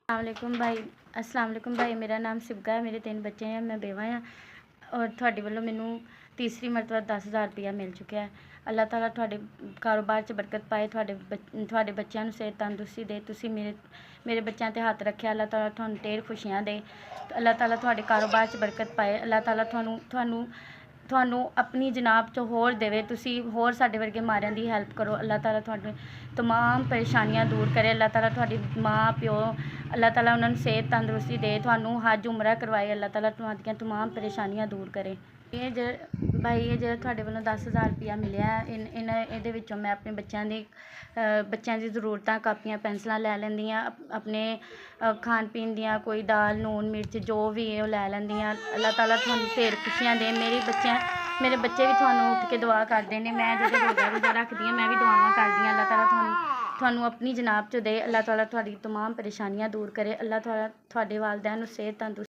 वालेकुम भाई। अस्सलाम वालेकुम भाई। मेरा नाम सिबगा है, मेरे 3 बच्चे हैं, मैं बेवा हाँ। और ਤੁਹਾਡੇ ਵੱਲੋਂ ਮੈਨੂੰ ਤੀਸਰੀ ਮਰਤਬਾ 10,000 ਰੁਪਇਆ ਮਿਲ ਚੁੱਕਿਆ ਹੈ। ਅੱਲਾਹ ਤਾਲਾ ਤੁਹਾਡੇ ਕਾਰੋਬਾਰ 'ਚ ਬਰਕਤ ਪਾਏ, ਤੁਹਾਡੇ ਬੱਚਿਆਂ ਨੂੰ ਸਿਹਤ ਤੰਦਰੁਸਤੀ ਦੇ। ਤੁਸੀਂ ਮੇਰੇ ਬੱਚਿਆਂ 'ਤੇ ਹੱਥ ਰੱਖਿਆ, ਅੱਲਾਹ ਤਾਲਾ ਤੁਹਾਨੂੰ ਢੇਰ ਖੁਸ਼ੀਆਂ ਦੇ। ਅੱਲਾਹ ਤਾਲਾ ਤੁਹਾਡੇ ਕਾਰੋਬਾਰ 'ਚ ਬਰਕਤ ਪਾਏ। ਅੱਲਾਹ ਤਾਲਾ ਤੁਹਾਨੂੰ ਆਪਣੀ ਜਨਾਬ 'ਚੋਂ ਹੋਰ ਦੇਵੇ। ਤੁਸੀਂ ਹੋਰ ਸਾਡੇ ਵਰਗੇ ਮਾਰਿਆਂ ਦੀ ਹੈਲਪ ਕਰੋ। ਅੱਲਾਹ ਤਾਲਾ ਤੁਹਾਡੇ तमाम ਪਰੇਸ਼ਾਨੀਆਂ ਦੂਰ ਕਰੇ। ਅੱਲਾਹ ਤਾਲਾ ਤੁਹਾਡੀ ਮਾਂ ਪਿਓ, ਅੱਲਾਹ ਤਾਲਾ ਉਹਨਾਂ ਨੂੰ ਸਿਹਤ ਤੰਦਰੁਸਤੀ ਦੇ, ਤੁਹਾਨੂੰ ਹੱਜ ਉਮਰਾ ਕਰਵਾਏ। ਅੱਲਾਹ ਤਾਲਾ ਤੁਹਾਡੀਆਂ तमाम ਪਰੇਸ਼ਾਨੀਆਂ ਦੂਰ ਕਰੇ। ਇਹ ਜਿਹੜਾ ਤੁਹਾਡੇ ਵੱਲੋਂ 10,000 ਰੁਪਇਆ ਮਿਲਿਆ, ਇਹਦੇ ਵਿੱਚੋਂ ਮੈਂ ਆਪਣੇ ਬੱਚਿਆਂ ਦੀ ਜ਼ਰੂਰਤਾਂ, ਕਾਪੀਆਂ ਪੈਨਸਲਾਂ ਲੈ ਲੈਂਦੀ ਹਾਂ। ਆਪਣੇ ਖਾਣ ਪੀਣ ਦੀਆਂ ਕੋਈ ਦਾਲ ਲੂਣ ਮਿਰਚ ਜੋ ਵੀ ਹੈ ਉਹ ਲੈ ਲੈਂਦੀ ਹਾਂ। ਅੱਲਾਹ ਤਾਲਾ ਤੁਹਾਨੂੰ ਢੇਰ ਖੁਸ਼ੀਆਂ ਦੇ। ਮੇਰੇ ਬੱਚੇ ਵੀ ਤੁਹਾਨੂੰ ਉੱਠ ਕੇ ਦੁਆ ਕਰਦੇ ਨੇ। ਮੈਂ ਜਦੋਂ ਰੋਜ਼ਾ ਰੱਖਦੀ ਹਾਂ, ਮੈਂ ਵੀ ਦੁਆਵਾਂ ਕਰਦੀ ਹਾਂ। ਅੱਲਾਹ ਤਾਲਾ ਤੁਹਾਨੂੰ ਆਪਣੀ ਜਨਾਬ 'ਚ ਦੇ। ਅੱਲਾਹ ਤਾਲਾ ਤੁਹਾਡੀ तमाम ਪਰੇਸ਼ਾਨੀਆਂ ਦੂਰ ਕਰੇ। ਅੱਲਾਹ ਤਾਲਾ ਤੁਹਾਡੇ ਵਾਲਿदैन ਨੂੰ ਸਿਹਤ ਤੰਦਰੁਸਤੀ